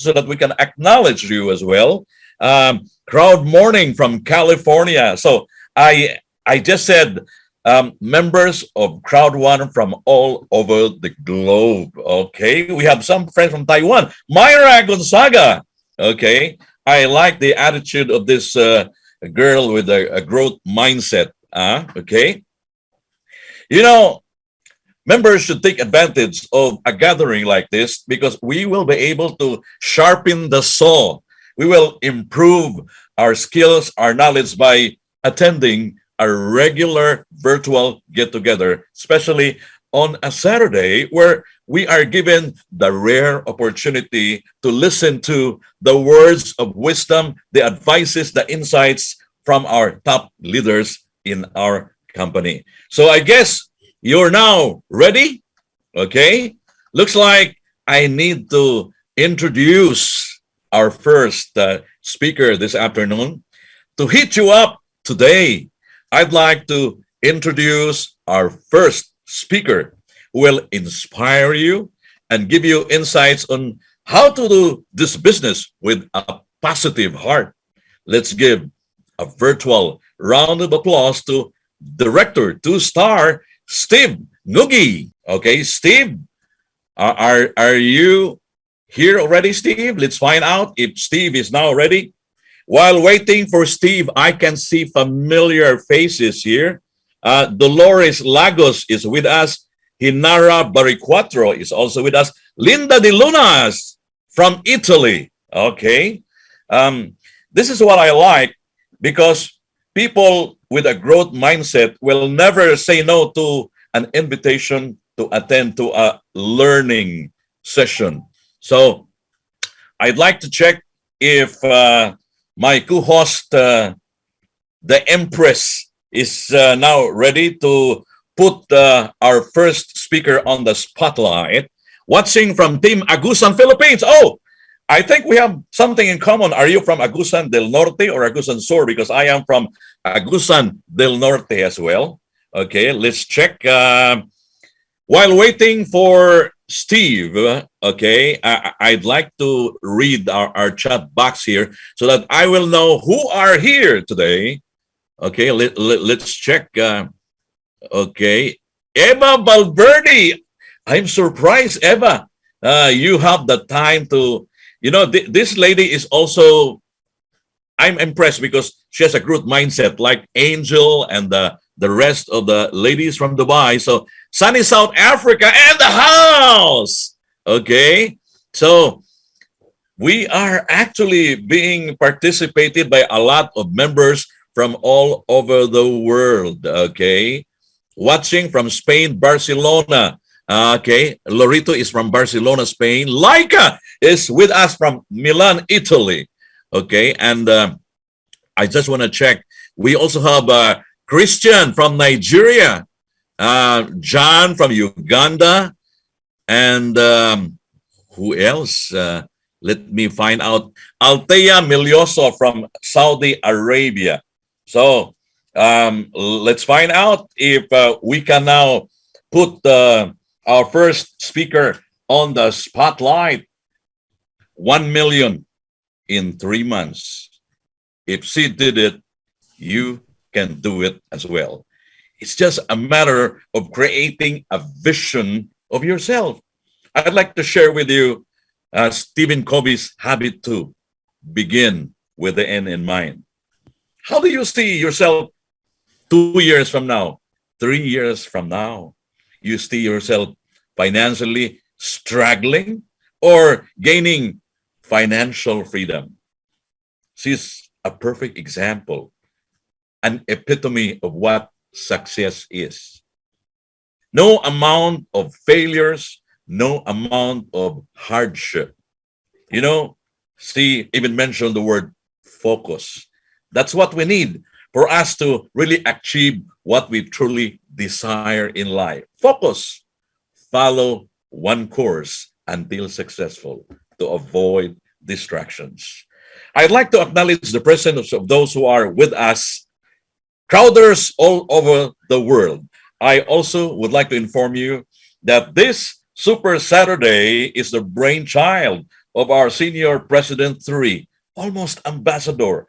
so that we can acknowledge you as well. Crowd Morning from California. So I just said members of Crowd1 from all over the globe. Okay, we have some friends from Taiwan. Myra Gonzaga. Okay, I like the attitude of this girl with a growth mindset. Okay, you know, members should take advantage of a gathering like this because we will be able to sharpen the saw. We will improve our skills, our knowledge by attending a regular virtual get-together, especially on a Saturday where we are given the rare opportunity to listen to the words of wisdom, the advices, the insights from our top leaders in our company. So I guess you're now ready? Okay. Looks like I need to introduce our first speaker this afternoon. To hit you up today, I'd like to introduce our first speaker who will inspire you and give you insights on how to do this business with a positive heart. Let's give a virtual round of applause to Director 2-star Steve Noogie. Okay, Steve, are you here already, Steve? Let's find out if Steve is now ready. While waiting for Steve, I can see familiar faces here. Dolores Lagos is with us. Hinara Bariquatro is also with us. Linda De Lunas from Italy. Okay. This is what I like because people with a growth mindset will never say no to an invitation to attend to a learning session. So I'd like to check if my co-host, the Empress, is now ready to put our first speaker on the spotlight. Watching from Team Agusan, Philippines. Oh, I think we have something in common. Are you from Agusan del Norte or Agusan Sur? Because I am from Agusan del Norte as well. Okay, let's check. While waiting for Steve, okay, I'd like to read our chat box here so that I will know who are here today. Okay, let's check. Okay, Eva Valverde. I'm surprised, Eva. You have the time to, you know, this lady is also, I'm impressed because she has a growth mindset like Angel and the rest of the ladies from Dubai. So sunny South Africa and the house. Okay, so we are actually being participated by a lot of members from all over the world. Okay, watching from Spain, Barcelona. Okay, Lorito is from Barcelona, Spain. Laika is with us from Milan, Italy. Okay, and I just want to check. We also have Christian from Nigeria, John from Uganda, and who else? Let me find out. Altea Milioso from Saudi Arabia. So let's find out if we can now put our first speaker on the spotlight. 1 million in 3 months. If she did it, you can do it as well. It's just a matter of creating a vision of yourself. I'd like to share with you Stephen Covey's habit to begin with the end in mind. How do you see yourself 2 years from now, 3 years from now? You see yourself financially struggling or gaining financial freedom? She's a perfect example, an epitome of what success is. No amount of failures, no amount of hardship. You know, she even mentioned the word focus. That's what we need for us to really achieve what we truly desire in life. Focus. Follow one course until successful to avoid distractions. I'd like to acknowledge the presence of those who are with us, crowders all over the world. I also would like to inform you that this Super Saturday is the brainchild of our senior president 3, almost ambassador.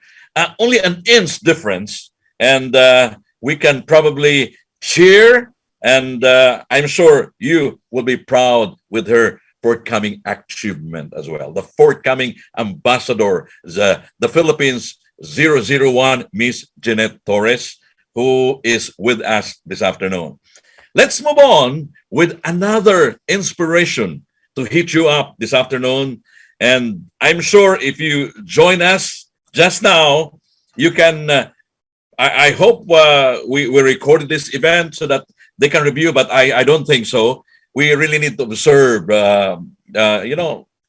Only an inch difference, and we can probably cheer. And I'm sure you will be proud with her forthcoming achievement as well. The forthcoming ambassador, the Philippines 001, Miss Jeanette Torres, who is with us this afternoon. Let's move on with another inspiration to hit you up this afternoon. And I'm sure if you join us just now, you can. I hope we recorded this event so that they can review, but I don't think so. We really need to observe,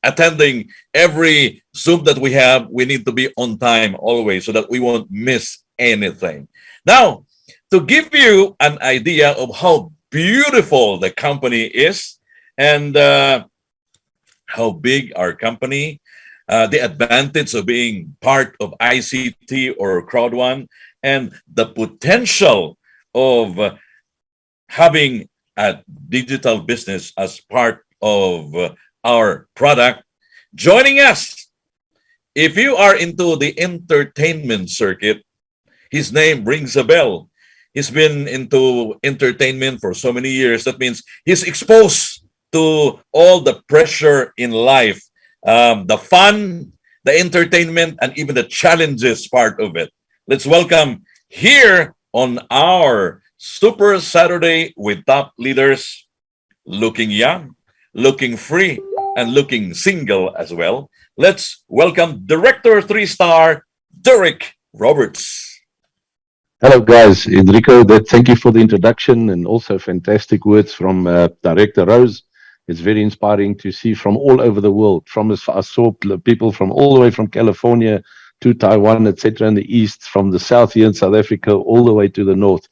attending every Zoom that we have. We need to be on time always so that we won't miss anything. Now, to give you an idea of how beautiful the company is and how big our company, the advantage of being part of ICT or CROWD1, and the potential of having a digital business as part of our product. Joining us, if you are into the entertainment circuit, his name rings a bell. He's been into entertainment for so many years. That means he's exposed to all the pressure in life, the fun, the entertainment, and even the challenges part of it. Let's welcome here on our Super Saturday with Top Leaders, looking young, looking free, and looking single as well. Let's welcome Director 3-star Derek Roberts. Hello, guys. Enrico, thank you for the introduction and also fantastic words from Director Rose. It's very inspiring to see from all over the world. I saw people from all the way from California to Taiwan, etc., in the east, from the south here in South Africa, all the way to the north.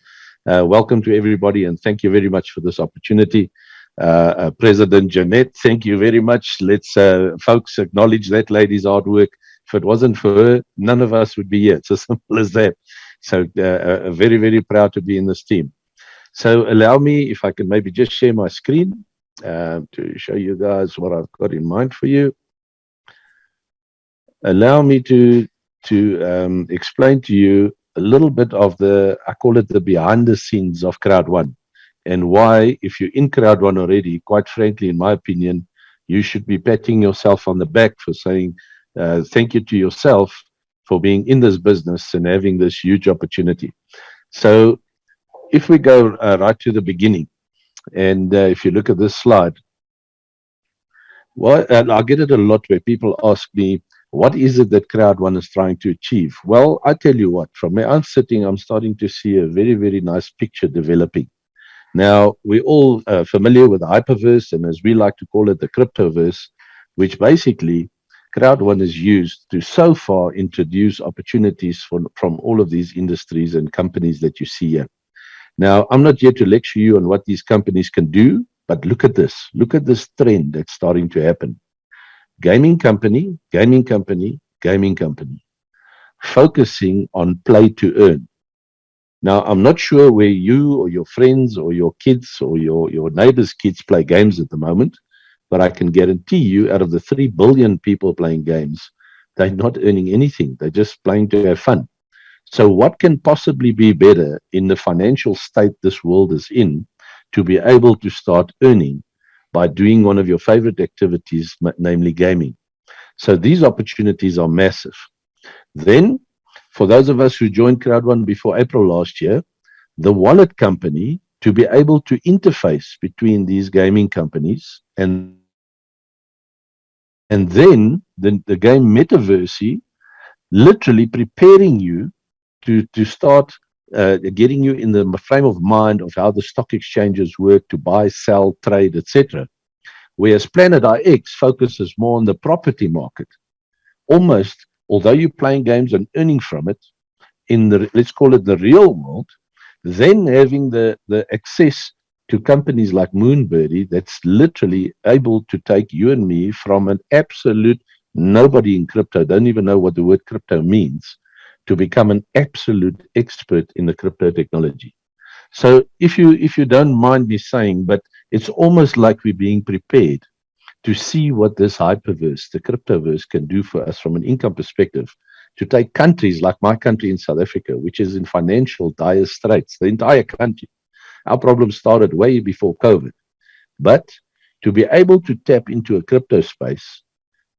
Welcome to everybody, and thank you very much for this opportunity. President Jeanette, thank you very much. Let's, folks, acknowledge that lady's hard work. If it wasn't for her, none of us would be here. It's as simple as that. So very, very proud to be in this team. So allow me, if I can maybe just share my screen to show you guys what I've got in mind for you. Allow me to explain to you a little bit of I call it the behind the scenes of CROWD1, and why, if you're in CROWD1 already, quite frankly, in my opinion, you should be patting yourself on the back for saying thank you to yourself for being in this business and having this huge opportunity. So if we go right to the beginning, and if you look at this slide, and I get it a lot where people ask me, what is it that CROWD1 is trying to achieve? Well, I tell you what, from where I'm sitting, I'm starting to see a very, very nice picture developing. Now, we're all familiar with the hyperverse, and as we like to call it, the cryptoverse, which basically CROWD1 is used to so far introduce opportunities from all of these industries and companies that you see here. Now, I'm not here to lecture you on what these companies can do, but look at this. Look at this trend that's starting to happen. Gaming company, gaming company, gaming company, focusing on play to earn. Now, I'm not sure where you or your friends or your kids or your neighbors' kids play games at the moment, but I can guarantee you, out of the 3 billion people playing games, they're not earning anything. They're just playing to have fun. So what can possibly be better in the financial state this world is in to be able to start earning by doing one of your favorite activities, namely gaming? So these opportunities are massive. Then, for those of us who joined CROWD1 before April last year, the wallet company, to be able to interface between these gaming companies and then the game Metaverse, literally preparing you to start getting you in the frame of mind of how the stock exchanges work to buy, sell, trade, etc. Whereas Planet IX focuses more on the property market. Almost, although you're playing games and earning from it, in the, let's call it the real world, then having the access to companies like Moonbirdie that's literally able to take you and me from an absolute nobody in crypto, don't even know what the word crypto means, to become an absolute expert in the crypto technology. So if you don't mind me saying, but it's almost like we're being prepared to see what this hyperverse, the cryptoverse, can do for us from an income perspective. To take countries like my country in South Africa, which is in financial dire straits, the entire country. Our problem started way before COVID. But to be able to tap into a crypto space,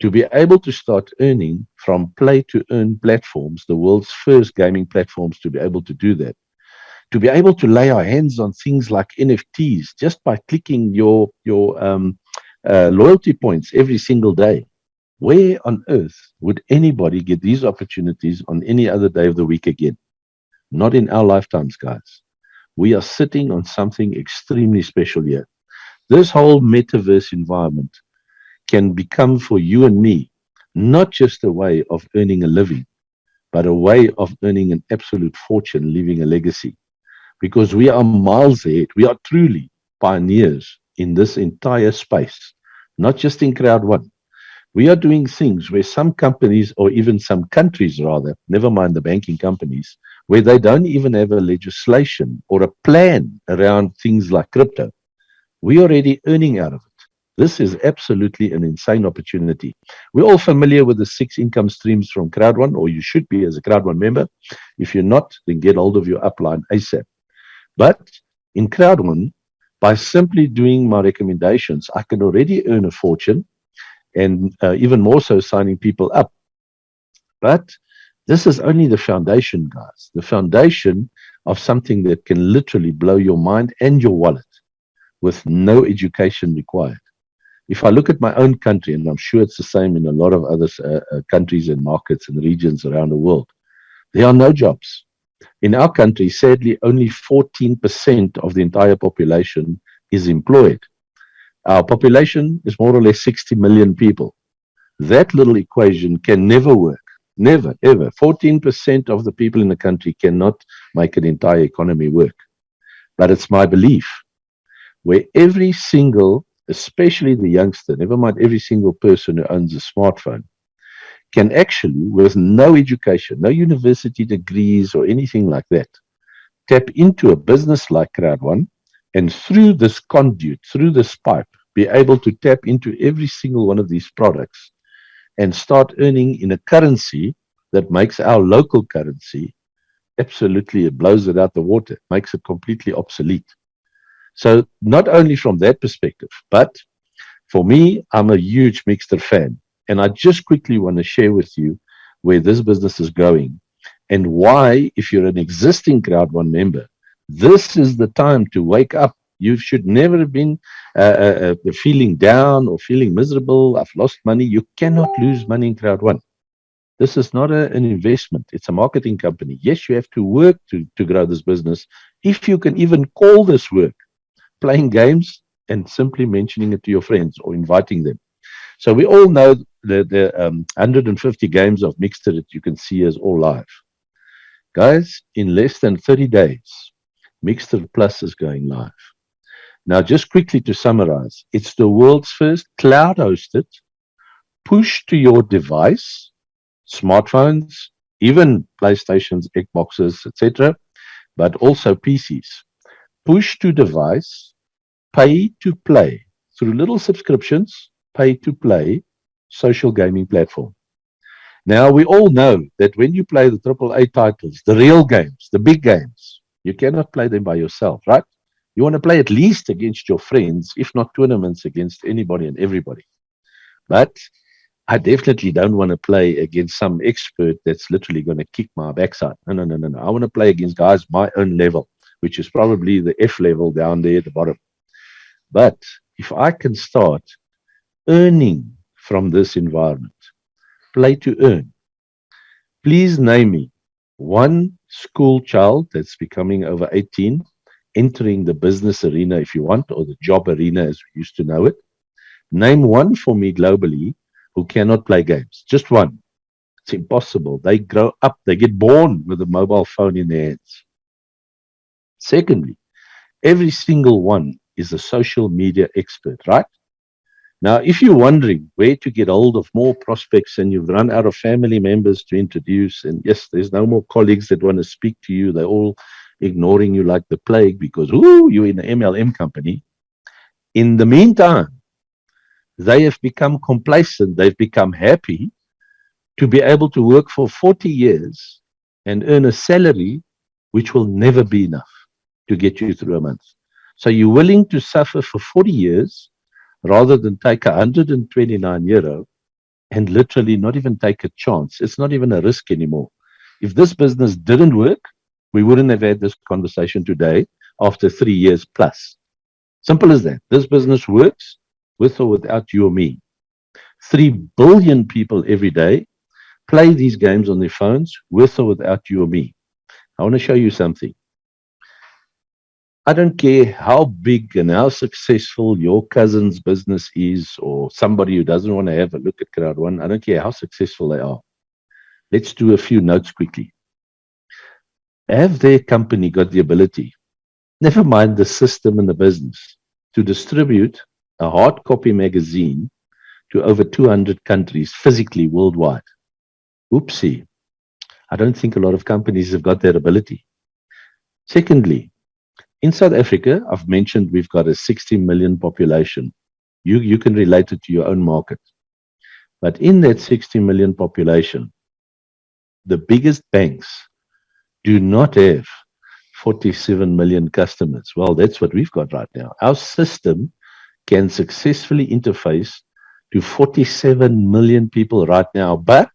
to be able to start earning from play to earn platforms, the world's first gaming platforms to be able to do that, to be able to lay our hands on things like NFTs just by clicking your loyalty points every single day. Where on earth would anybody get these opportunities on any other day of the week again? Not in our lifetimes, guys. We are sitting on something extremely special here. This whole metaverse environment can become for you and me not just a way of earning a living, but a way of earning an absolute fortune, leaving a legacy. Because we are miles ahead. We are truly pioneers in this entire space, not just in Crowd1. We are doing things where some companies, or even some countries rather, never mind the banking companies, where they don't even have a legislation or a plan around things like crypto. We're already earning out of it. This is absolutely an insane opportunity. We're all familiar with the 6 income streams from Crowd1, or you should be as a Crowd1 member. If you're not, then get hold of your upline ASAP. But in Crowd1, by simply doing my recommendations, I can already earn a fortune, and even more so signing people up. But this is only the foundation, guys. The foundation of something that can literally blow your mind and your wallet with no education required. If I look at my own country, and I'm sure it's the same in a lot of other countries and markets and regions around the world, there are no jobs. In our country, sadly, only 14% of the entire population is employed. Our population is more or less 60 million people. That little equation can never work. Never, ever. 14% of the people in the country cannot make an entire economy work. But it's my belief where every single, especially the youngster, never mind every single person who owns a smartphone, can actually, with no education, no university degrees or anything like that, tap into a business like Crowd1, and through this conduit, through this pipe, be able to tap into every single one of these products and start earning in a currency that makes our local currency absolutely, it blows it out the water, makes it completely obsolete. So not only from that perspective, but for me, I'm a huge Mixter fan. And I just quickly want to share with you where this business is going and why, if you're an existing Crowd1 member, this is the time to wake up. You should never have been feeling down or feeling miserable. I've lost money. You cannot lose money in Crowd1. This is not an investment. It's a marketing company. Yes, you have to work to grow this business. If you can even call this work, playing games and simply mentioning it to your friends or inviting them. So we all know the 150 games of Mixter that you can see as all live. Guys, in less than 30 days, Mixter Plus is going live. Now, just quickly to summarize, it's the world's first cloud-hosted, push to your device, smartphones, even PlayStations, Xboxes, etc., but also PCs. Push to device, pay to play through little subscriptions, pay to play social gaming platform. Now, we all know that when you play the AAA titles, the real games, the big games, you cannot play them by yourself, right? You want to play at least against your friends, if not tournaments against anybody and everybody. But I definitely don't want to play against some expert that's literally going to kick my backside. No, no, no, no, no. I want to play against guys my own level, which is probably the F level down there at the bottom. But if I can start earning from this environment, play to earn, please name me one school child that's becoming over 18, entering the business arena if you want, or the job arena as we used to know it. Name one for me globally who cannot play games. Just one. It's impossible. They grow up, they get born with a mobile phone in their hands. Secondly, every single one is a social media expert, right? Now, if you're wondering where to get hold of more prospects and you've run out of family members to introduce, and yes, there's no more colleagues that want to speak to you, they're all ignoring you like the plague because, ooh, you're in an MLM company. In the meantime, They have become complacent. They've become happy to be able to work for 40 years and earn a salary which will never be enough to get you through a month. So you're willing to suffer for 40 years rather than take €129 and literally not even take a chance. It's not even a risk anymore. If this business didn't work, we wouldn't have had this conversation today after 3 years plus. Simple as that. This business works with or without you or me. 3 billion people every day play these games on their phones with or without you or me. I want to show you something. I don't care how big and how successful your cousin's business is, or somebody who doesn't want to have a look at Crowd1. I don't care how successful they are. Let's do a few notes quickly. Have their company got the ability, never mind the system and the business, to distribute a hard copy magazine to over 200 countries physically worldwide? Oopsie. I don't think a lot of companies have got that ability. Secondly, in South Africa, I've mentioned we've got a 60 million population. You can relate it to your own market. But in that 60 million population, the biggest banks do not have 47 million customers. Well, that's what we've got right now. Our system can successfully interface to 47 million people right now. But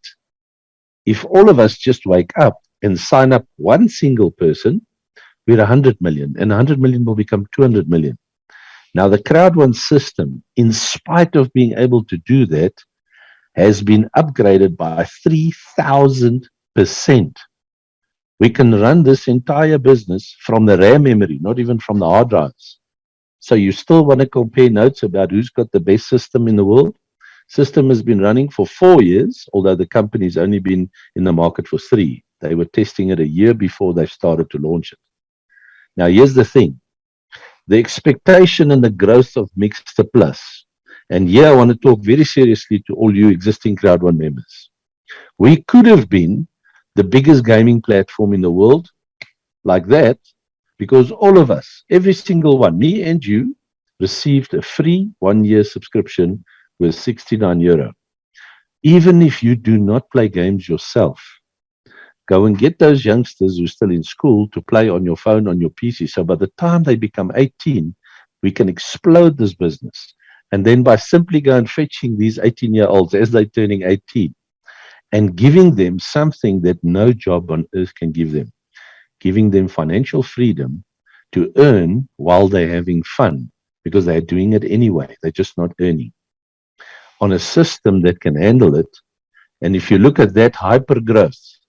if all of us just wake up and sign up one single person, we're 100 million, and 100 million will become 200 million. Now, the Crowd1 system, in spite of being able to do that, has been upgraded by 3,000%. We can run this entire business from the RAM memory, not even from the hard drives. So you still want to compare notes about who's got the best system in the world? System has been running for 4 years, although the company's only been in the market for 3. They were testing it a year before they started to launch it. Now, here's the thing. The expectation and the growth of Mixer Plus, and here I want to talk very seriously to all you existing Crowd1 members. We could have been the biggest gaming platform in the world like that, because all of us, every single one, me and you, received a free 1-year subscription with €69. Even if you do not play games yourself, go and get those youngsters who are still in school to play on your phone, on your PC. So by the time they become 18, we can explode this business. And then by simply going fetching these 18-year-olds as they're turning 18 and giving them something that no job on earth can give them, giving them financial freedom to earn while they're having fun, because they're doing it anyway. They're just not earning. On a system that can handle it. And if you look at that hyper growth,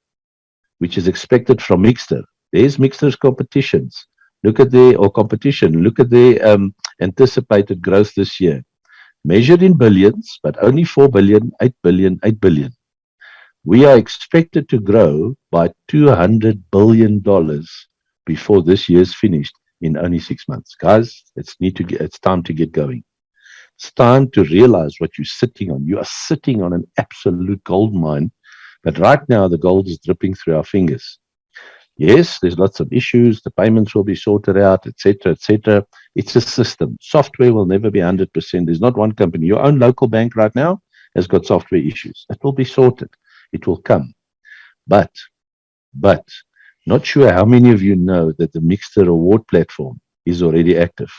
which is expected from Mixer, there's Mixer's competitions. Look at their anticipated growth this year. Measured in billions, but only 4 billion, 8 billion, 8 billion. We are expected to grow by $200 billion before this year's finished in only 6 months. Guys, it's time to get going. It's time to realize what you're sitting on. You are sitting on an absolute gold mine, but right now the gold is dripping through our fingers. Yes, there's lots of issues. The payments will be sorted out, etc., etc. It's a system. Software will never be 100%. There's not one company. Your own local bank right now has got software issues. It will be sorted. It will come. But, not sure how many of you know that the Mixer reward platform is already active.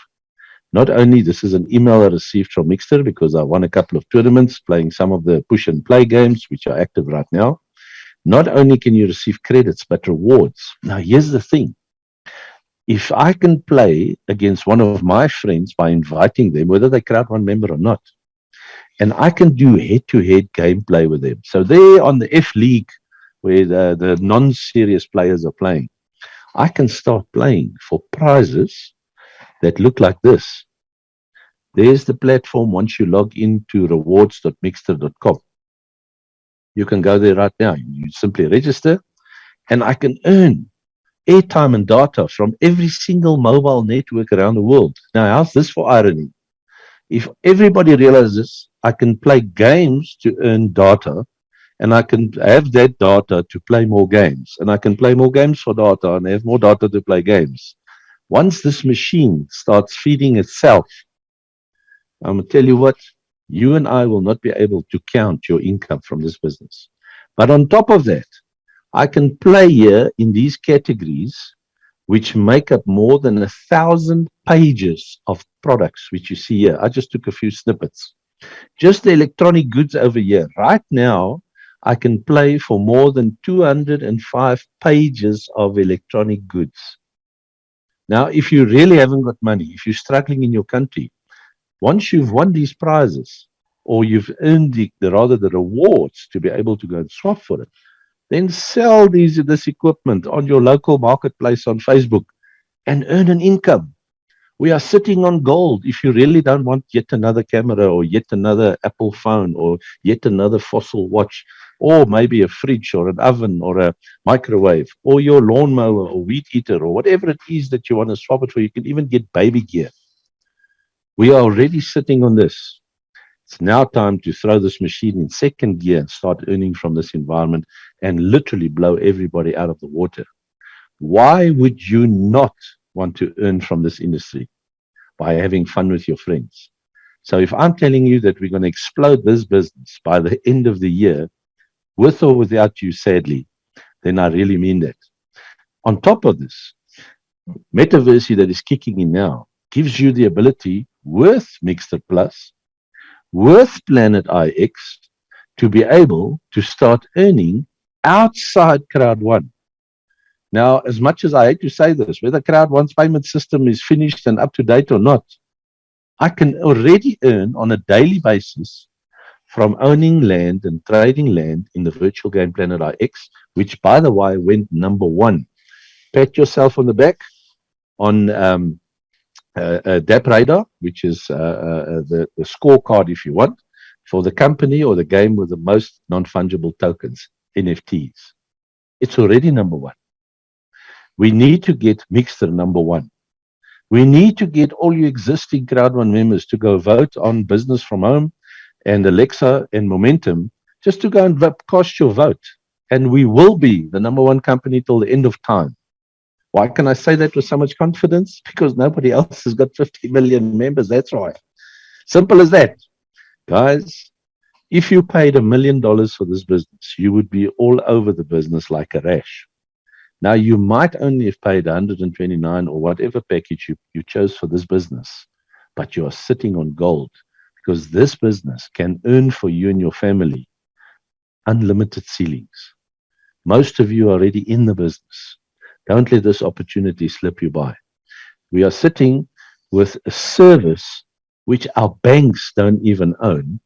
Not only this is an email I received from Mixer because I won a couple of tournaments playing some of the push and play games, which are active right now. Not only can you receive credits, but rewards. Now, here's the thing. If I can play against one of my friends by inviting them, whether they Crowd1 member or not, and I can do head-to-head gameplay with them. So they're on the F League where the non-serious players are playing. I can start playing for prizes that look like this. There's the platform once you log into rewards.mixter.com. You can go there right now. You simply register, and I can earn airtime and data from every single mobile network around the world. Now, how's this for irony? If everybody realizes I can play games to earn data, and I can have that data to play more games, and I can play more games for data and have more data to play games. Once this machine starts feeding itself, I'm going to tell you what, You and I will not be able to count your income from this business. But on top of that, I can play here in these categories, which make up more than 1,000 pages of products, which you see here. I just took a few snippets. Just the electronic goods over here. Right now, I can play for more than 205 pages of electronic goods. Now, if you really haven't got money, if you're struggling in your country, once you've won these prizes, or you've earned the rewards to be able to go and swap for it, then sell this equipment on your local marketplace on Facebook and earn an income. We are sitting on gold. If you really don't want yet another camera or yet another Apple phone or yet another fossil watch, or maybe a fridge or an oven or a microwave or your lawnmower or weed eater or whatever it is that you want to swap it for, you can even get baby gear. We are already sitting on this. It's now time to throw this machine in second gear and start earning from this environment and literally blow everybody out of the water. Why would you not want to earn from this industry? By having fun with your friends. So if I'm telling you that we're going to explode this business by the end of the year, with or without you, sadly, then I really mean that. On top of this, Metaverse that is kicking in now gives you the ability with Mixter Plus, with Planet IX, to be able to start earning outside CROWD1. Now, as much as I hate to say this, whether CROWD1's payment system is finished and up to date or not, I can already earn on a daily basis from owning land and trading land in the virtual game Planet IX, which, by the way, went #1. Pat yourself on the back on DAP Radar, which is the scorecard, if you want, for the company or the game with the most non-fungible tokens, NFTs. It's already #1. We need to get Mixter #1. We need to get all your existing CROWD1 members to go vote on Business from Home and Alexa and Momentum, just to go and cast your vote. And we will be the #1 company till the end of time. Why can I say that with so much confidence? Because nobody else has got 50 million members. That's right. Simple as that. Guys, if you paid $1 million for this business, you would be all over the business like a rash. Now, you might only have paid 129 or whatever package you chose for this business, but you are sitting on gold, because this business can earn for you and your family unlimited ceilings. Most of you are already in the business. Don't let this opportunity slip you by. We are sitting with a service which our banks don't even own,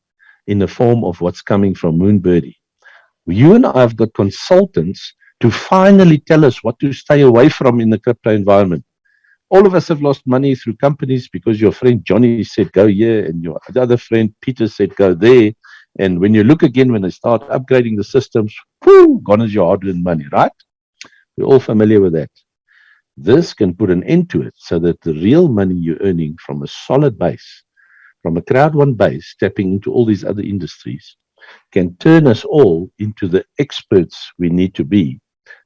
in the form of what's coming from Moonbirdie. You and I have got consultants to finally tell us what to stay away from in the crypto environment. All of us have lost money through companies because your friend Johnny said go here and your other friend Peter said go there. And when you look again, when they start upgrading the systems, whoo, gone is your hard-earned money, right? We're all familiar with that. This can put an end to it so that the real money you're earning from a solid base, from a CROWD1 base, tapping into all these other industries, can turn us all into the experts we need to be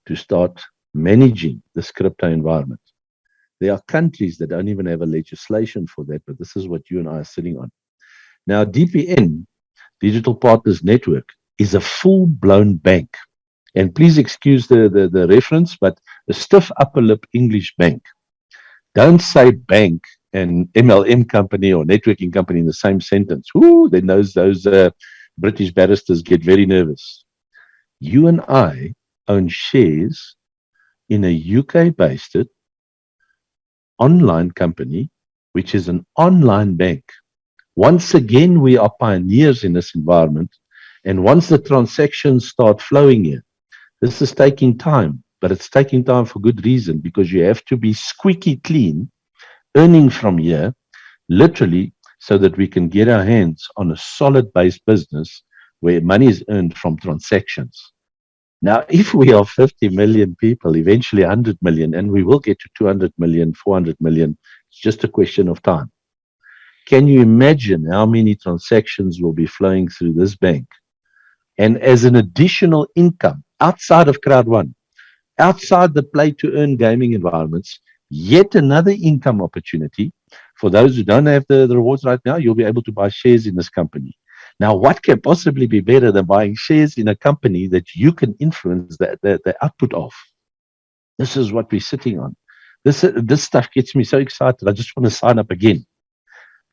to start managing this crypto environment. There are countries that don't even have a legislation for that, but this is what you and I are sitting on. Now, DPN, Digital Partners Network, is a full-blown bank. And please excuse the reference, but a stiff upper lip English bank. Don't say bank and MLM company or networking company in the same sentence. Whoo, then those British barristers get very nervous. You and I own shares in a UK-based online company, which is an online bank. Once again, we are pioneers in this environment. And once the transactions start flowing here, this is taking time, but it's taking time for good reason, because you have to be squeaky clean, earning from here, literally, so that we can get our hands on a solid base business where money is earned from transactions. Now, if we are 50 million people, eventually 100 million, and we will get to 200 million, 400 million, it's just a question of time. Can you imagine how many transactions will be flowing through this bank? And as an additional income outside of CROWD1, outside the play to earn gaming environments, yet another income opportunity For those who don't have the rewards right now, you'll be able to buy shares in this company. Now, what can possibly be better than buying shares in a company that you can influence the output of? This is what we're sitting on. This stuff gets me so excited. I just want to sign up again.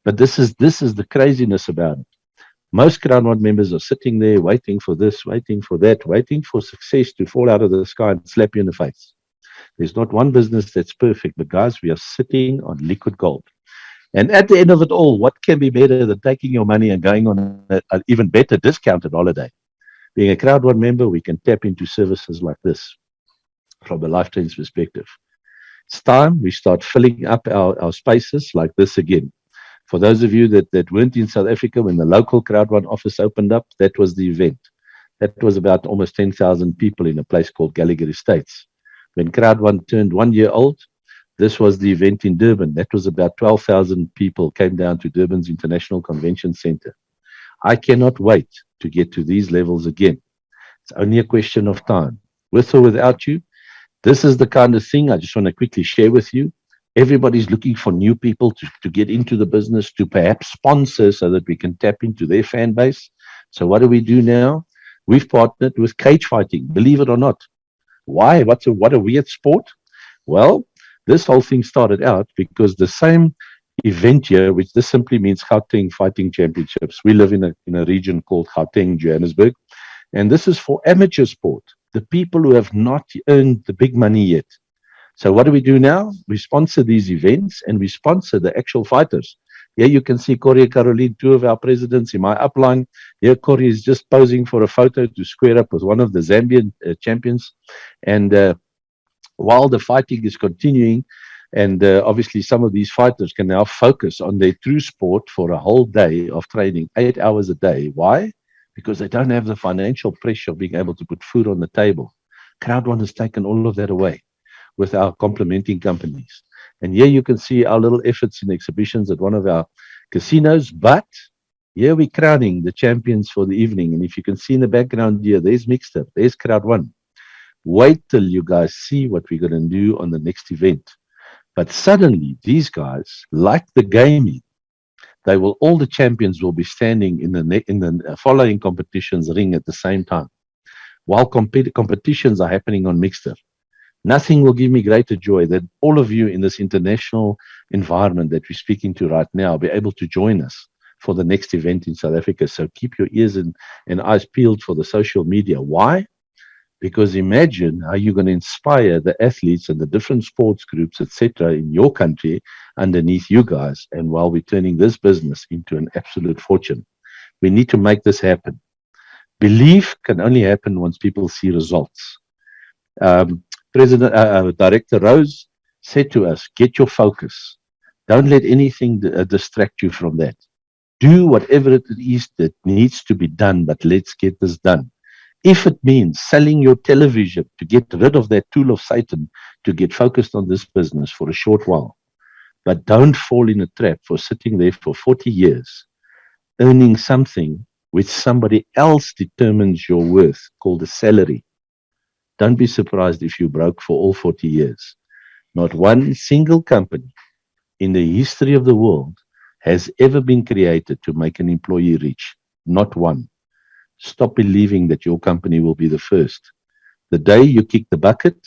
But this is the craziness about it. Most CROWD1 members are sitting there waiting for this, waiting for that, waiting for success to fall out of the sky and slap you in the face. There's not one business that's perfect, but guys, we are sitting on liquid gold. And at the end of it all, what can be better than taking your money and going on an even better discounted holiday? Being a CROWD1 member, we can tap into services like this from a lifetime's perspective. It's time we start filling up our spaces like this again. For those of you that weren't in South Africa when the local CROWD1 office opened up, that was the event. That was about almost 10,000 people in a place called Gallagher Estates. When CROWD1 turned 1 year old, this was the event in Durban. That was about 12,000 people came down to Durban's International Convention Center. I cannot wait to get to these levels again. It's only a question of time. With or without you, this is the kind of thing I just want to quickly share with you. Everybody's looking for new people to get into the business, to perhaps sponsor so that we can tap into their fan base. So what do we do now? We've partnered with cage fighting, believe it or not. Why? What a weird sport. Well, this whole thing started out because the same event here, which this simply means Gauteng Fighting Championships. We live in a region called Gauteng, Johannesburg, and this is for amateur sport, the people who have not earned the big money yet. So what do we do now? We sponsor these events and we sponsor the actual fighters. Here you can see Corey and Caroline, two of our presidents in my upline. Here Corey is just posing for a photo to square up with one of the Zambian champions. And while the fighting is continuing, and obviously some of these fighters can now focus on their true sport for a whole day of training, 8 hours a day. Why? Because they don't have the financial pressure of being able to put food on the table. CROWD1 has taken all of that away with our complementing companies. And here you can see our little efforts in exhibitions at one of our casinos, but here we're crowning the champions for the evening. And if you can see in the background here, there's Mixter, there's CROWD1. Wait till you guys see what we're going to do on the next event. But suddenly, these guys, like the gaming, all the champions will be standing in the following competitions ring at the same time, while competitions are happening on Mixter. Nothing will give me greater joy than all of you in this international environment that we're speaking to right now be able to join us for the next event in South Africa. So keep your ears and eyes peeled for the social media. Why? Because imagine how you're going to inspire the athletes and the different sports groups, etc., in your country underneath you guys. And while we're turning this business into an absolute fortune, we need to make this happen. Belief can only happen once people see results. Director Rose said to us, get your focus. Don't let anything distract you from that. Do whatever it is that needs to be done, but let's get this done. If it means selling your television to get rid of that tool of Satan, to get focused on this business for a short while. But don't fall in a trap for sitting there for 40 years, earning something which somebody else determines your worth, called a salary. Don't be surprised if you broke for all 40 years. Not one single company in the history of the world has ever been created to make an employee rich. Not one. Stop believing that your company will be the first. The day you kick the bucket,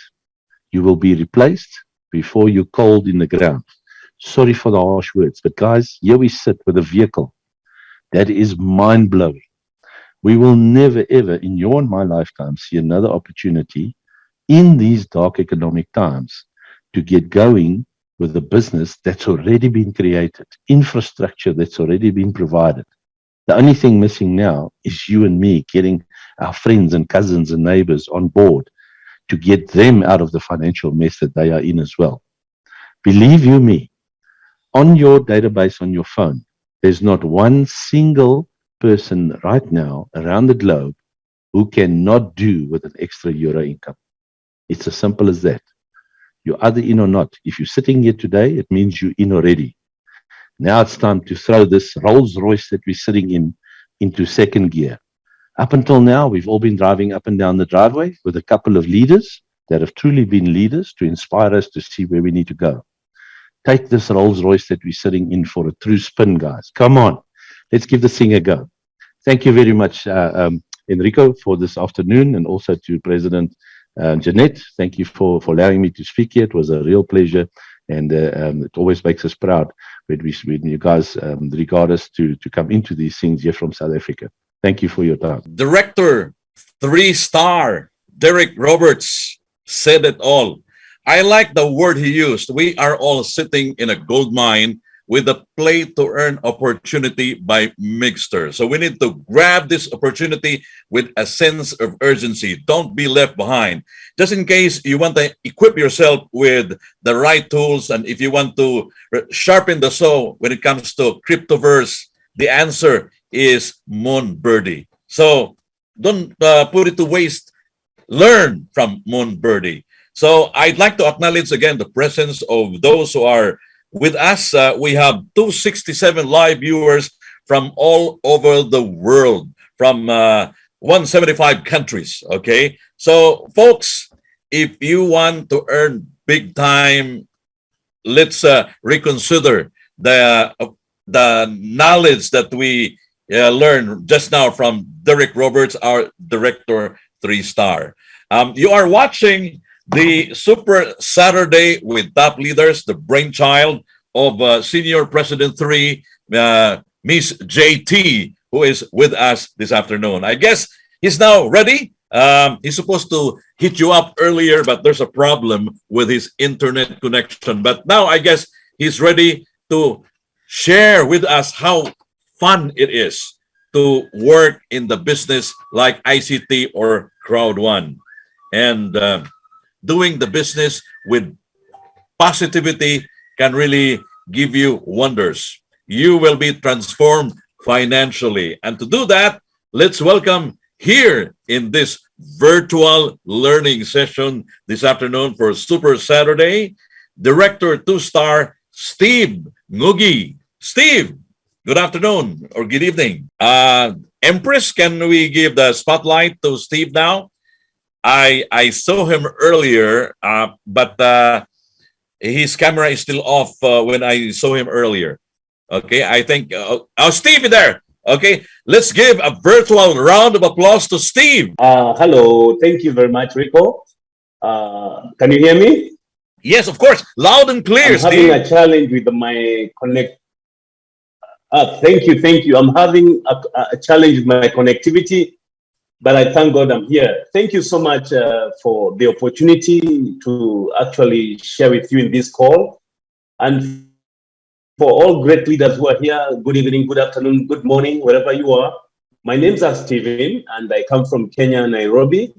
you will be replaced before you're cold in the ground. Sorry for the harsh words, but guys, here we sit with a vehicle that is mind-blowing. We will never, ever in your and my lifetime see another opportunity in these dark economic times to get going with a business that's already been created, infrastructure that's already been provided. The only thing missing now is you and me getting our friends and cousins and neighbors on board to get them out of the financial mess that they are in as well. Believe you me, on your database on your phone, there's not one single person right now around the globe who cannot do with an extra euro income. It's as simple as that. You're either in or not. If you're sitting here today, it means you're in already. Now it's time to throw this Rolls Royce that we're sitting in into second gear. Up until now, we've all been driving up and down the driveway with a couple of leaders that have truly been leaders to inspire us to see where we need to go. Take this Rolls Royce that we're sitting in for a true spin, guys. Come on, let's give this thing a go. Thank you very much, Enrico, for this afternoon, and also to President Jeanette. Thank you for allowing me to speak here. It was a real pleasure, and it always makes us proud when you guys regard us to come into these things here from South Africa. Thank you for your time. Director, 3-star, Derek Roberts said it all. I like the word he used. We are all sitting in a gold mine with a play to earn opportunity by Mixter. So we need to grab this opportunity with a sense of urgency. Don't be left behind. Just in case you want to equip yourself with the right tools, and if you want to sharpen the saw when it comes to cryptoverse, the answer is Moonbirdie. So don't put it to waste. Learn from Moonbirdie. So I'd like to acknowledge again the presence of those who are with us. We have 267 live viewers from all over the world, from 175 countries. Okay, so folks, if you want to earn big time, let's reconsider the knowledge that we learned just now from Derek Roberts, our director, 3-star. You are watching the Super Saturday with Top Leaders, the brainchild of Senior President 3, Miss JT, who is with us this afternoon. I guess he's now ready. He's supposed to hit you up earlier, but there's a problem with his internet connection. But now I guess he's ready to share with us how fun it is to work in the business like ICT or CROWD1. And doing the business with positivity can really give you wonders. You will be transformed financially. And to do that, let's welcome here in this virtual learning session this afternoon for Super Saturday, Director 2-star Steve Ngugi. Steve, good afternoon or good evening. Empress, can we give the spotlight to Steve now? I saw him earlier, but his camera is still off when I saw him earlier. Okay, I think, oh, Steve is there. Okay, let's give a virtual round of applause to Steve. Hello, thank you very much, Rico. Can you hear me? Yes, of course, loud and clear, I'm Steve. having a challenge with my connect. Thank you. I'm having a challenge with my connectivity, but I thank God I'm here. Thank you so much for the opportunity to actually share with you in this call. And for all great leaders who are here, good evening, good afternoon, good morning, wherever you are. My name is Steven, and I come from Kenya, Nairobi.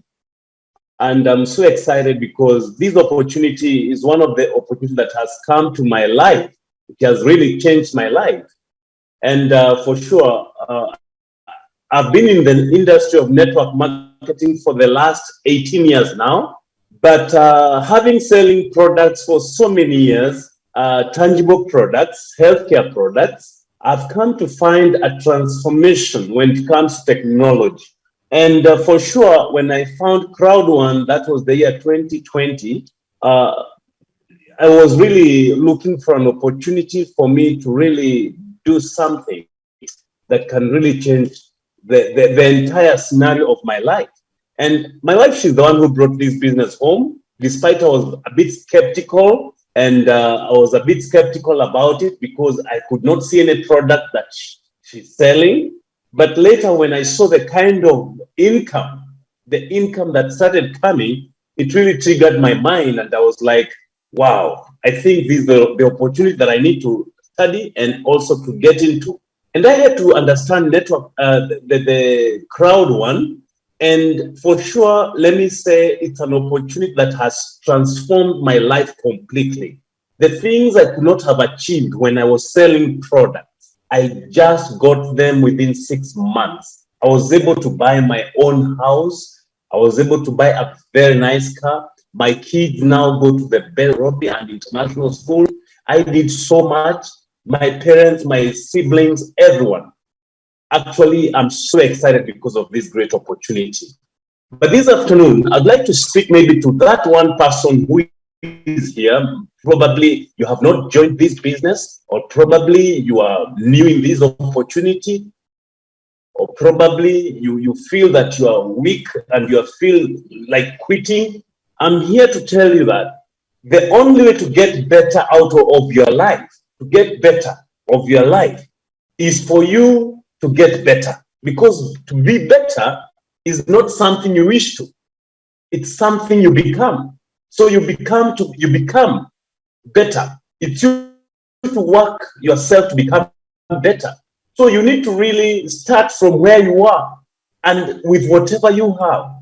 And I'm so excited because this opportunity is one of the opportunities that has come to my life. It has really changed my life. And for sure, I've been in the industry of network marketing for the last 18 years now. But having selling products for so many years, tangible products, healthcare products, I've come to find a transformation when it comes to technology. And for sure, when I found CROWD1, that was the year 2020, I was really looking for an opportunity for me to really do something that can really change the entire scenario of my life. And my wife, she's the one who brought this business home, despite I was a bit skeptical. And I was a bit skeptical about it because I could not see any product that she's selling. But later, when I saw the kind of income, the income that started coming, it really triggered my mind. And I was like, wow, I think this is the opportunity that I need to study and also to get into. And I had to understand network, the CROWD1. And for sure, let me say it's an opportunity that has transformed my life completely. The things I could not have achieved when I was selling products, I just got them within 6 months. I was able to buy my own house. I was able to buy a very nice car. My kids now go to the Nairobi and international school. I did so much. My parents, my siblings, everyone. Actually, I'm so excited because of this great opportunity. But this afternoon, I'd like to speak maybe to that one person who is here, Probably you have not joined this business, or probably you are new in this opportunity, or probably you feel that you are weak and you feel like quitting. I'm here to tell you that the only way to get better out of your life, to get better of your life, is for you to get better. Because to be better is not something you wish to, it's something you become. So you become better. It's you to work yourself to become better. So you need to really start from where you are, and with whatever you have.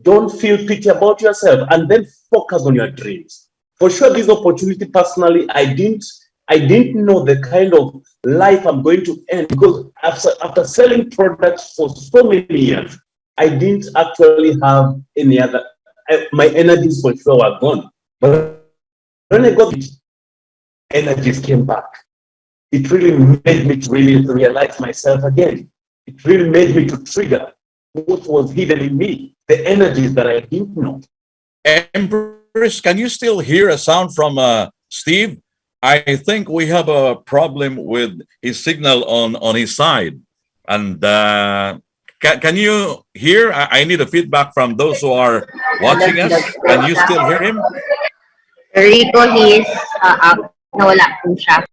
Don't feel pity about yourself, and then focus on your dreams. For sure, this opportunity personally, I didn't know the kind of life I'm going to end, because after selling products for so many years, I didn't actually have any other. My energies for sure were gone. But when I got it, energies came back. It really made me to really realize myself again. It really made me to trigger what was hidden in me, the energies that I didn't know. Empress, can you still hear a sound from Steve? I think we have a problem with his signal on his side. And can you hear? I need a feedback from those who are watching us. Can you still hear him? Rico, he's out. Nawala po siya.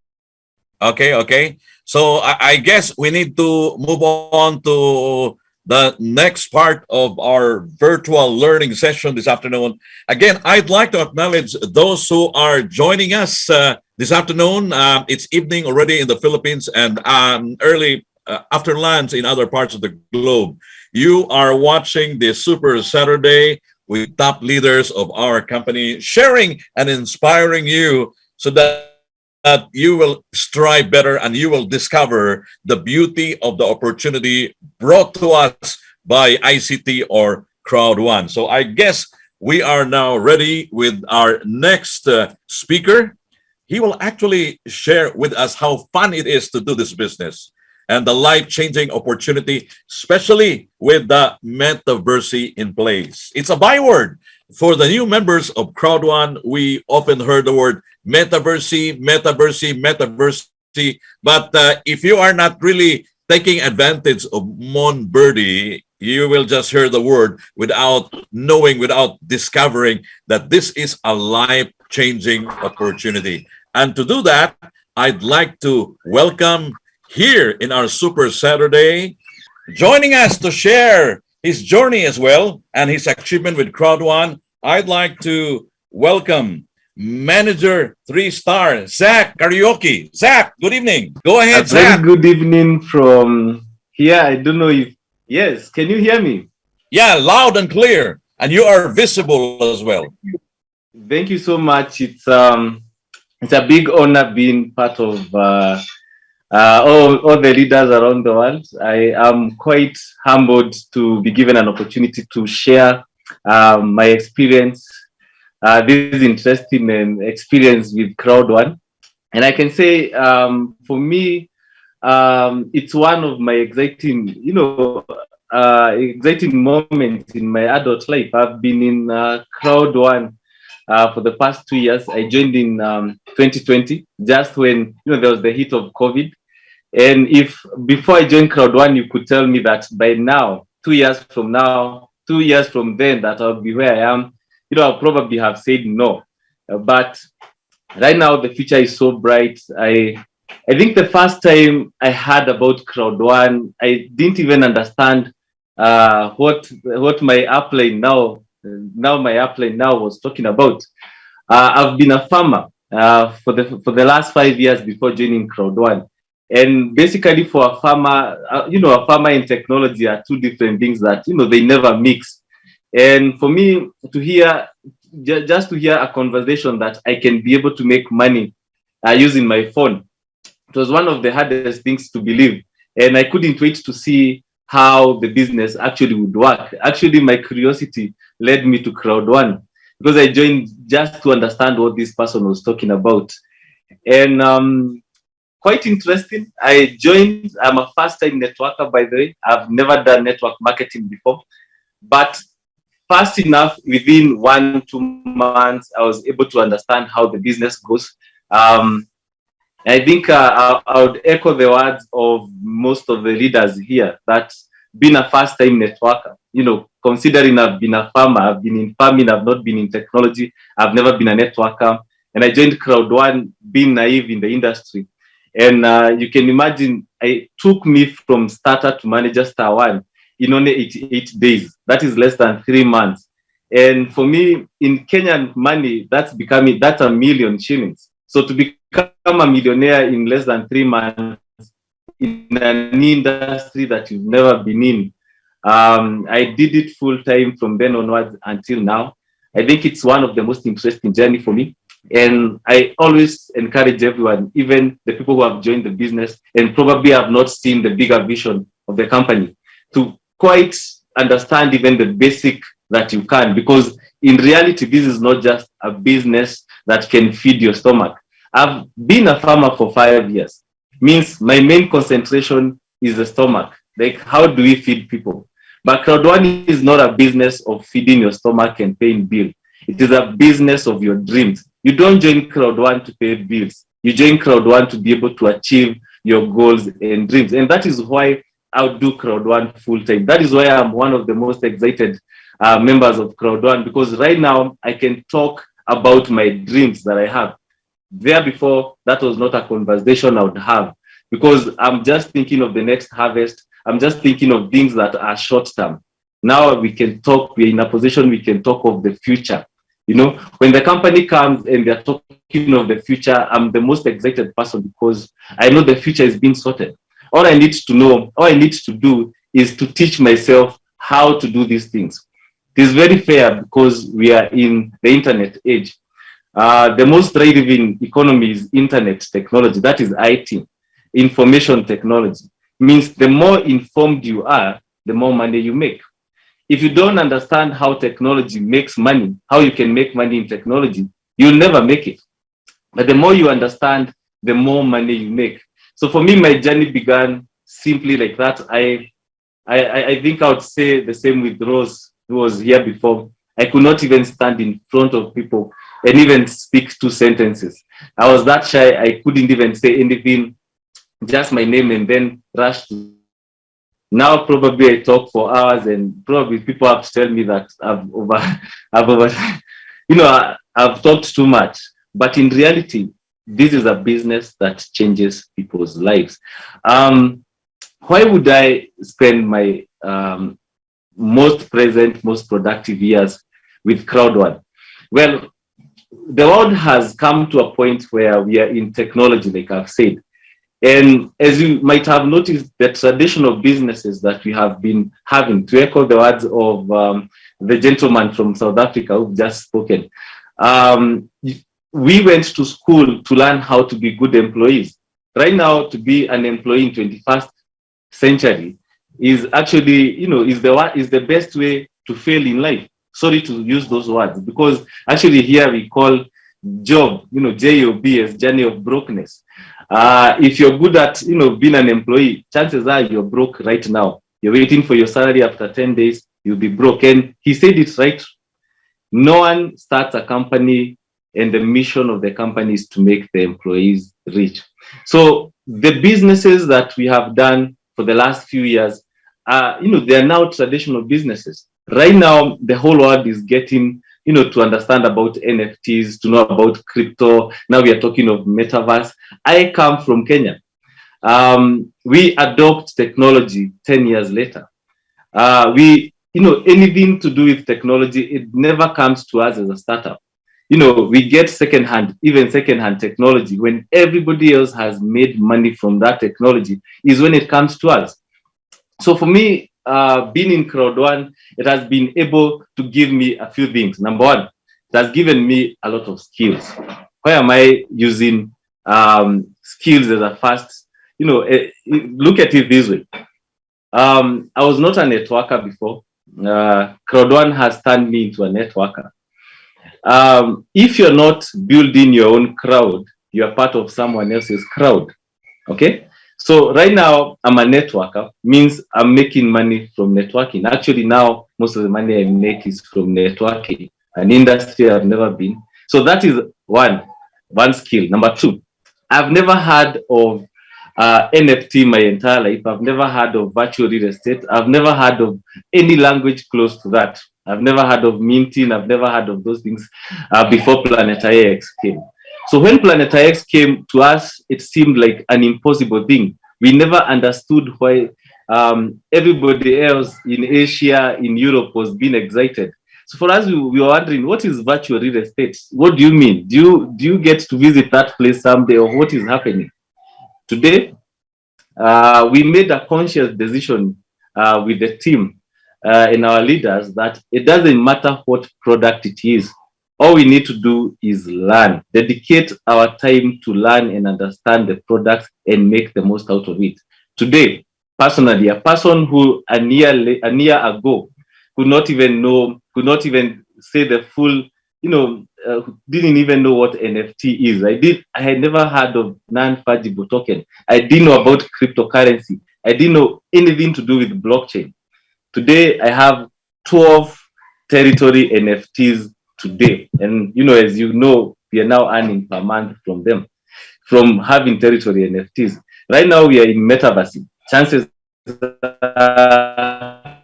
Okay, okay. So I guess we need to move on to the next part of our virtual learning session this afternoon. Again, I'd like to acknowledge those who are joining us this afternoon. It's evening already in the Philippines, and early after lunch in other parts of the globe. You are watching the Super Saturday with top leaders of our company, sharing and inspiring you so that you will strive better and you will discover the beauty of the opportunity brought to us by ICT or CROWD1. So I guess we are now ready with our next speaker. He will actually share with us how fun it is to do this business and the life-changing opportunity, especially with the metaverse in place. It's a byword. For the new members of CROWD1, we often heard the word metaverse, metaverse, metaverse. But if you are not really taking advantage of Mon Birdie, you will just hear the word without knowing, without discovering that this is a life-changing opportunity. And to do that, I'd like to welcome here in our Super Saturday, joining us to share his journey as well and his achievement with CROWD1, I'd like to welcome Manager 3-star Zach Karaoke. Zach, good evening. Go ahead, Zach. Very good evening from here. I don't know if, yes, can you hear me? Yeah, loud and clear. And you are visible as well. Thank you so much. It's a big honor being part of all the leaders around the world. I am quite humbled to be given an opportunity to share my experience, this interesting experience with CROWD1. And I can say for me, it's one of my exciting, exciting moments in my adult life. I've been in CROWD1 for the past 2 years. I joined in 2020, just when there was the hit of COVID. And if before I joined CROWD1, you could tell me that by now, 2 years from now, 2 years from then, that I'll be where I am, I'll probably have said no. But right now, the future is so bright. I think the first time I heard about CROWD1, I didn't even understand what my upline now was talking about. I've been a farmer for the last 5 years before joining CROWD1. And basically for a farmer, a farmer and technology are two different things that, they never mix. And for me to hear, just to hear a conversation that I can be able to make money using my phone, it was one of the hardest things to believe. And I couldn't wait to see how the business actually would work. Actually, my curiosity led me to CROWD1 because I joined just to understand what this person was talking about. And quite interesting. I joined, I'm a first-time networker, by the way. I've never done network marketing before. But fast enough, within 1-2 months, I was able to understand how the business goes. I think I would echo the words of most of the leaders here that being a first-time networker, considering I've been a farmer, I've been in farming, I've not been in technology, I've never been a networker, and I joined CROWD1 being naive in the industry. And you can imagine, it took me from starter to manager star one in only 88 days. That is less than 3 months. And for me, in Kenyan money, that's a million shillings. So to become a millionaire in less than 3 months in an industry that you've never been in, I did it full time from then onwards until now. I think it's one of the most interesting journey for me. And I always encourage everyone, even the people who have joined the business and probably have not seen the bigger vision of the company, to quite understand even the basic that you can, because in reality, this is not just a business that can feed your stomach. I've been a farmer for 5 years, means my main concentration is the stomach. Like, how do we feed people? But CROWD1 is not a business of feeding your stomach and paying bills. It is a business of your dreams. You don't join CROWD1 to pay bills. You join CROWD1 to be able to achieve your goals and dreams. And that is why I'll do CROWD1 full time. That is why I'm one of the most excited members of CROWD1, because right now I can talk about my dreams that I have. There before, that was not a conversation I would have, because I'm just thinking of the next harvest. I'm just thinking of things that are short term. Now we can talk, we're in a position we can talk of the future. When the company comes and they're talking of the future, I'm the most excited person, because I know the future is being sorted. All I need to know, all I need to do is to teach myself how to do these things. It is very fair, because we are in the internet age. The most thriving economy is internet technology. That is IT, information technology. Means the more informed you are, the more money you make. If you don't understand how technology makes money, how you can make money in technology, you'll never make it. But the more you understand, the more money you make. So for me, my journey began simply like that. I think I would say the same with Rose, who was here before. I could not even stand in front of people and even speak 2 sentences. I was that shy, I couldn't even say anything, just my name, and then rush to. Now probably I talk for hours, and probably people have to tell me that I've talked too much. But in reality, this is a business that changes people's lives. Why would I spend my most present, most productive years with CROWD1? Well, the world has come to a point where we are in technology, like I've said. And as you might have noticed, the traditional businesses that we have been having, to echo the words of the gentleman from South Africa who just spoken, we went to school to learn how to be good employees. Right now, to be an employee in 21st century is actually, is the best way to fail in life. Sorry to use those words, because actually here we call job, JOB, as journey of brokenness. If you're good at, being an employee, chances are you're broke right now. You're waiting for your salary after 10 days, you'll be broke. And he said it right. No one starts a company and the mission of the company is to make the employees rich. So the businesses that we have done for the last few years, they are now traditional businesses. Right now, the whole world is getting, to understand about NFTs, to know about crypto. Now we are talking of metaverse. I come from Kenya. We adopt technology 10 years later. Anything to do with technology, it never comes to us as a startup. We get secondhand technology when everybody else has made money from that technology is when it comes to us. So for me, being in CROWD1, it has been able to give me a few things. Number one, it has given me a lot of skills. Why am I using skills as a first? Look at it this way. I was not a networker before. CROWD1 has turned me into a networker. If you're not building your own crowd, you're part of someone else's crowd. Okay? So right now, I'm a networker, means I'm making money from networking. Actually, now most of the money I make is from networking, an industry I've never been. So that is one skill. Number two, I've never heard of NFT my entire life. I've never heard of virtual real estate. I've never heard of any language close to that. I've never heard of minting. I've never heard of those things before Planet IX came. So when Planet IX came to us, it seemed like an impossible thing. We never understood why everybody else in Asia, in Europe was being excited. So for us, we were wondering, what is virtual real estate? What do you mean? Do you get to visit that place someday, or what is happening? Today, we made a conscious decision with the team and our leaders that it doesn't matter what product it is. All we need to do is learn, dedicate our time to learn and understand the product and make the most out of it. Today, personally, a person who a year ago could not even say the full, didn't even know what NFT is. I had never heard of non-fungible token. I didn't know about cryptocurrency. I didn't know anything to do with blockchain. Today, I have 12 territory NFTs today. And, as you know, we are now earning per month from them, from having territory NFTs. Right now, we are in metaverse. Chances are,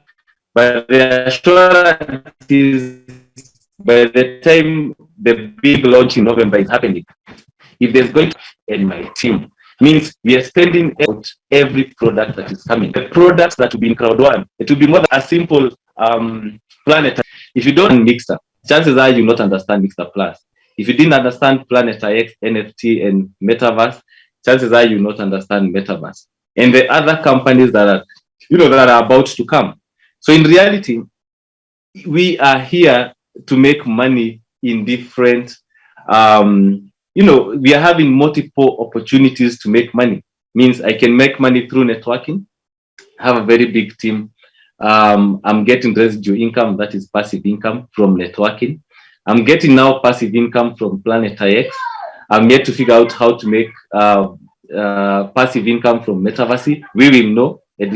but the assurance is by the time the big launch in November is happening, if there's going to be in my team, means we are spending out every product that is coming. The products that will be in CROWD1, it will be more than a simple Planet. If you don't Mixer, chances are you not understand Mixer Plus. If you didn't understand Planet IX, NFT, and Metaverse, chances are you not understand Metaverse. And the other companies that are about to come. So in reality, we are here to make money in different, we are having multiple opportunities to make money. Means I can make money through networking, have a very big team. I'm getting residual income, that is passive income from networking. I'm getting now passive income from Planet IX. I'm yet to figure out how to make passive income from Metaverse. We will know. It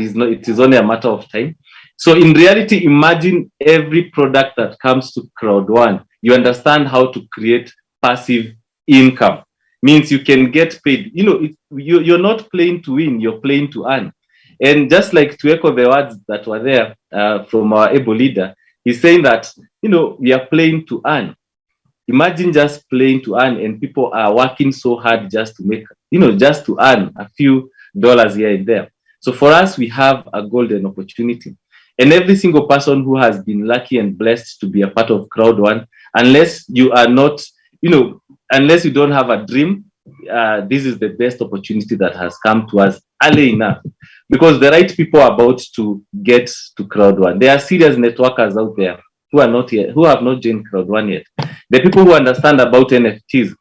is only a matter of time. So in reality, imagine every product that comes to CROWD1, you understand how to create passive income. Means you can get paid. You're not playing to win, you're playing to earn. And just like to echo the words that were there from our able leader, he's saying that, we are playing to earn. Imagine just playing to earn, and people are working so hard just to make, just to earn a few dollars here and there. So for us, we have a golden opportunity. And every single person who has been lucky and blessed to be a part of CROWD1, unless you are not, unless you don't have a dream, this is the best opportunity that has come to us early enough, because the right people are about to get to CROWD1. There are serious networkers out there who are not yet, who have not joined CROWD1 yet. The people who understand about NFTs,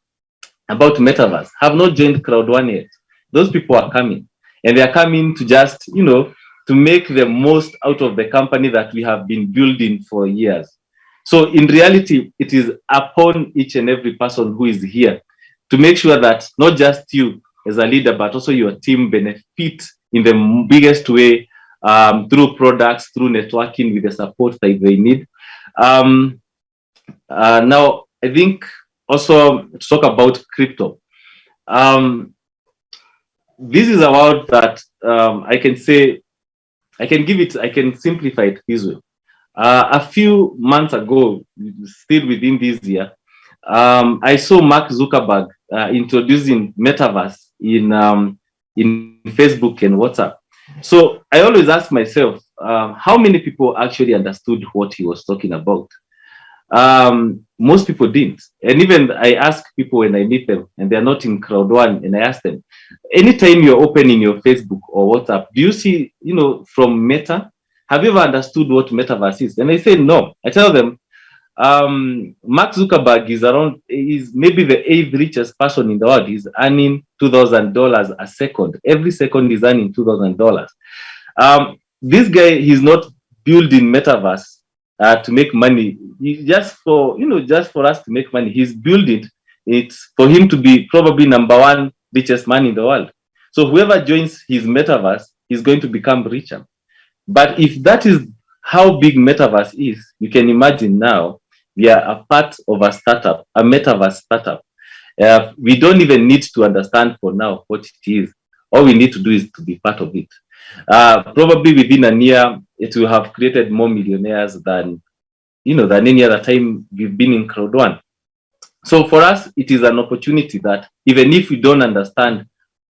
about Metaverse, have not joined CROWD1 yet. Those people are coming, and they are coming to just, to make the most out of the company that we have been building for years. So in reality, it is upon each and every person who is here to make sure that not just you as a leader, but also your team benefit in the biggest way through products, through networking with the support that they need. Now, I think also to talk about crypto. This is a word that I can say, I can simplify it this way. A few months ago, still within this year, I saw Mark Zuckerberg introducing Metaverse in Facebook and WhatsApp. So I always ask myself, how many people actually understood what he was talking about? Most people didn't. And even I ask people when I meet them and they're not in CROWD1, and I ask them, anytime you're opening your Facebook or WhatsApp, do you see, from Meta, have you ever understood what Metaverse is? And they say no. I tell them, Mark Zuckerberg is maybe the 8th richest person in the world. He's earning $2,000 a second. Every second he's earning $2,000. This guy, he's not building Metaverse to make money. Just for us to make money. He's building it for him to be probably #1 richest man in the world. So whoever joins his Metaverse is going to become richer. But if that is how big metaverse is, you can imagine now we are a part of a startup, a metaverse startup. We don't even need to understand for now what it is. All we need to do is to be part of it. Probably within a year, it will have created more millionaires than than any other time we've been in CROWD1. So for us, it is an opportunity that even if we don't understand,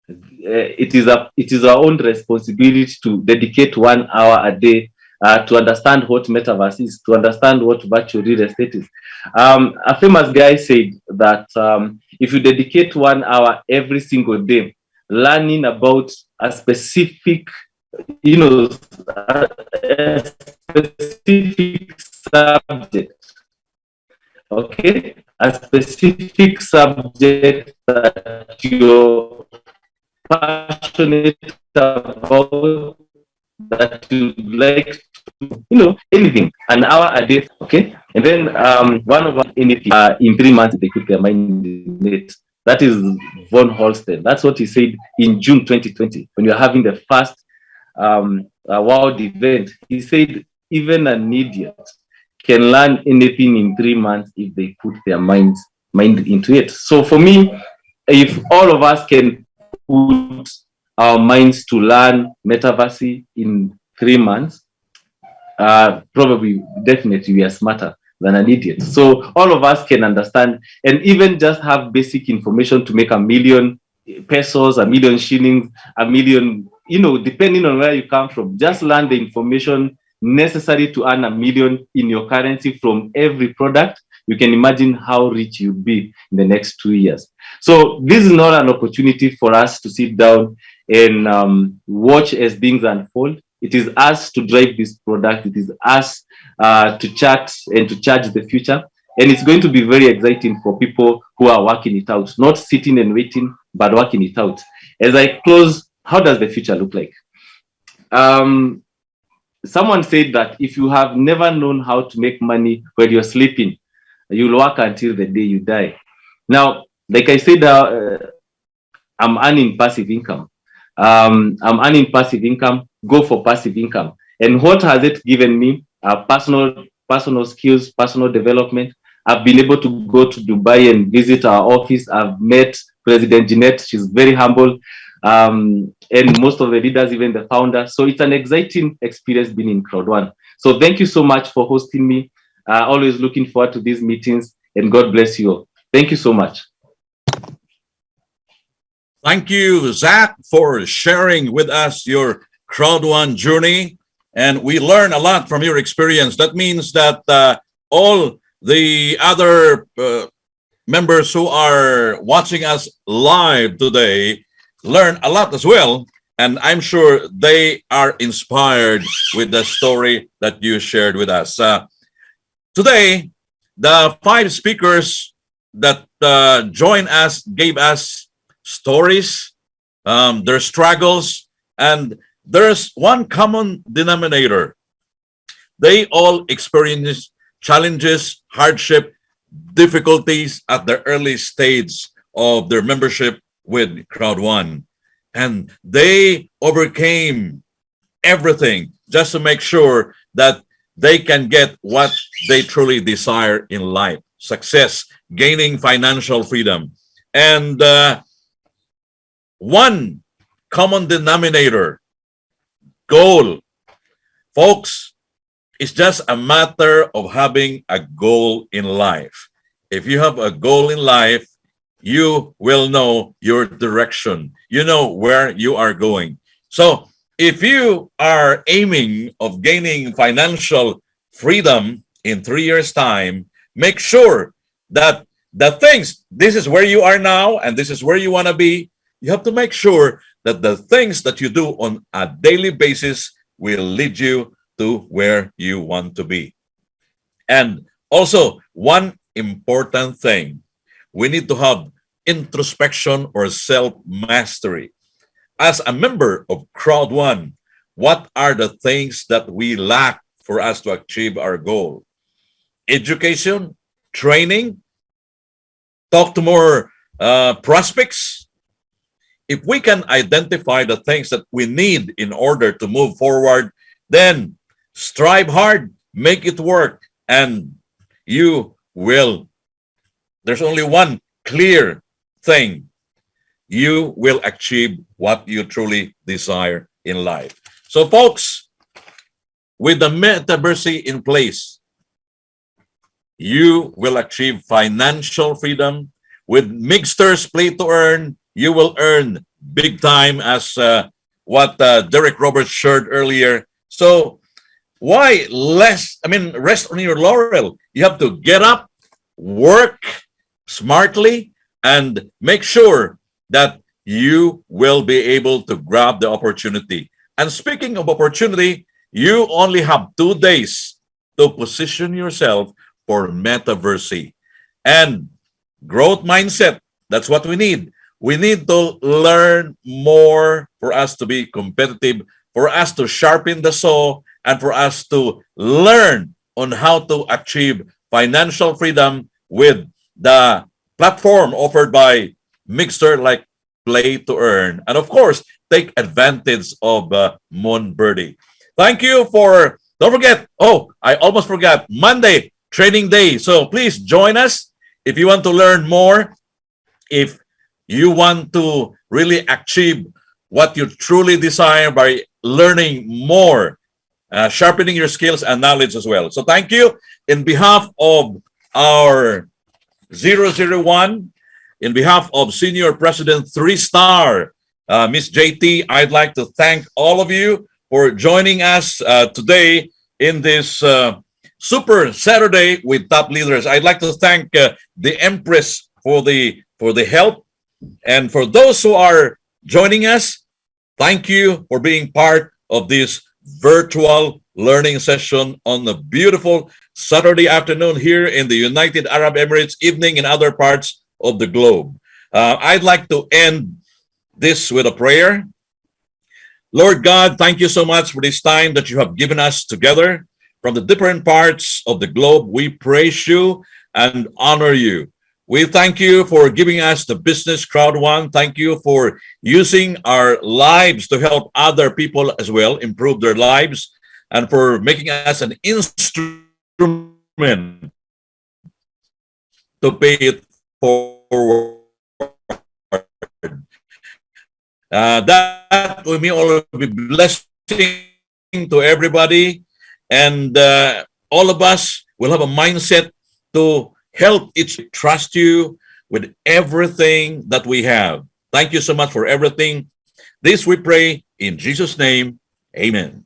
it is our own responsibility to dedicate 1 hour a day to understand what metaverse is, to understand what virtual real estate is. A famous guy said that if you dedicate 1 hour every single day learning about a specific, a specific subject, okay, a specific subject that you're passionate about, that you like to, anything, an hour a day, okay? And then one of us in 3 months they put their mind in it. That is Von Holsten. That's what he said in June 2020 when we were having the first world event. He said even an idiot can learn anything in 3 months if they put their mind into it. So for me, if all of us can put our minds to learn metaverse in 3 months, probably, definitely, we are smarter than an idiot. So all of us can understand and even just have basic information to make 1 million pesos, 1 million shillings, 1 million, depending on where you come from. Just learn the information necessary to earn 1 million in your currency from every product. You can imagine how rich you'll be in the next 2 years. So this is not an opportunity for us to sit down and watch as things unfold. It is us to drive this product. It is us to chart and to charge the future. And it's going to be very exciting for people who are working it out, not sitting and waiting, but working it out. As I close, how does the future look like? Someone said that if you have never known how to make money when you're sleeping, you'll work until the day you die. Now, like I said, I'm earning passive income. I'm earning passive income. Go for passive income. And what has it given me? Personal skills, personal development. I've been able to go to Dubai and visit our office. I've met President Jeanette. She's very humble. And most of the leaders, even the founder. So it's an exciting experience being in CROWD1. So thank you so much for hosting me. Always looking forward to these meetings, and God bless you all. Thank you so much. Thank you, Zach, for sharing with us your CROWD1 journey. And we learn a lot from your experience. That means that all the other members who are watching us live today learn a lot as well. And I'm sure they are inspired with the story that you shared with us. Today, the 5 speakers that joined us gave us stories, their struggles, and there's one common denominator. They all experience challenges, hardship, difficulties at the early stage of their membership with CROWD1. And they overcame everything just to make sure that they can get what they truly desire in life: success, gaining financial freedom. And one common denominator, goal. Folks, it's just a matter of having a goal in life. If you have a goal in life, you will know your direction. You know where you are going. So if you are aiming of gaining financial freedom in 3 years' time, make sure that the things, this is where you are now and this is where you want to be. You have to make sure that the things that you do on a daily basis will lead you to where you want to be. And also, one important thing, we need to have introspection or self-mastery. As a member of CROWD1, what are the things that we lack for us to achieve our goal? Education, training, talk to more prospects. If we can identify the things that we need in order to move forward, then strive hard, make it work, and you will. There's only one clear thing. You will achieve what you truly desire in life. So, folks, with the metaverse in place, you will achieve financial freedom. With Mixter's Play to Earn, you will earn big time, as what Derek Roberts shared earlier. So, why rest on your laurel? You have to get up, work smartly, and make sure that you will be able to grab the opportunity. And speaking of opportunity, you only have 2 days to position yourself for metaverse and growth mindset. That's what we need. We need to learn more for us to be competitive, for us to sharpen the saw, and for us to learn on how to achieve financial freedom with the platform offered by Mixer like Play to Earn. And of course, take advantage of Moon Birdie. Thank you for, don't forget, I almost forgot, Monday, training day. So please join us if you want to learn more, if you want to really achieve what you truly desire by learning more, sharpening your skills and knowledge as well. So thank you. In behalf of our 001, in behalf of Senior President 3-Star, Miss JT, I'd like to thank all of you for joining us today in this Super Saturday with Top Leaders. I'd like to thank the Empress for the help. And for those who are joining us, thank you for being part of this virtual learning session on a beautiful Saturday afternoon here in the United Arab Emirates, evening in other parts of the globe. I'd like to end this with a prayer. Lord God, thank you so much for this time that you have given us together from the different parts of the globe. We praise you and honor you. We thank you for giving us the business CROWD1. Thank you for using our lives to help other people as well improve their lives, and for making us an instrument to pay it forward. That will mean all be blessing to everybody, and all of us will have a mindset to help each trust you with everything that we have. Thank you so much for everything. This we pray in Jesus' name. Amen.